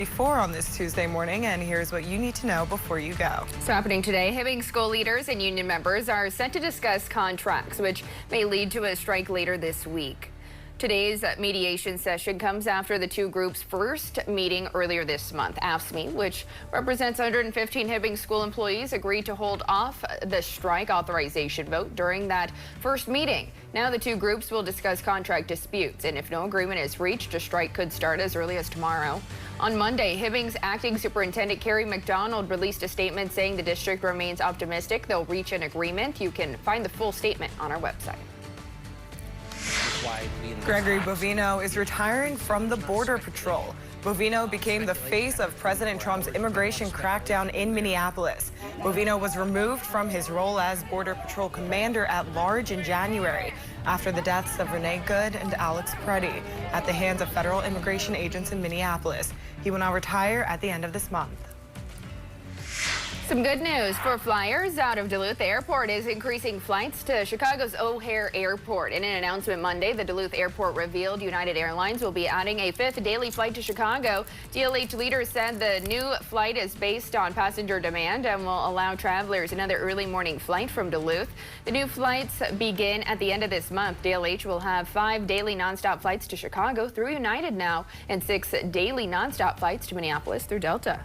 Before on this Tuesday morning, and here's what you need to know before you go. So happening today, Hibbing school leaders and union members are set to discuss contracts, which may lead to a strike later this week. Today's mediation session comes after the two groups' first meeting earlier this month. AFSCME, which represents 115 Hibbing school employees, agreed to hold off the strike authorization vote during that first meeting. Now the two groups will discuss contract disputes, and if no agreement is reached, a strike could start as early as tomorrow. On Monday, Hibbing's acting superintendent Carrie McDonald released a statement saying the district remains optimistic they'll reach an agreement. You can find the full statement on our website. Gregory Bovino is retiring from the Border Patrol. Bovino became the face of President Trump's immigration crackdown in Minneapolis. Bovino was removed from his role as Border Patrol commander at large in January after the deaths of Renee Good and Alex Preddy at the hands of federal immigration agents in Minneapolis. He will now retire at the end of this month. Some good news for flyers out of Duluth Airport is increasing flights to Chicago's O'Hare Airport. In an announcement Monday, the Duluth Airport revealed United Airlines will be adding a fifth daily flight to Chicago. DLH leaders said the new flight is based on passenger demand and will allow travelers another early morning flight from Duluth. The new flights begin at the end of this month. DLH will have 5 daily nonstop flights to Chicago through United now and 6 daily nonstop flights to Minneapolis through Delta.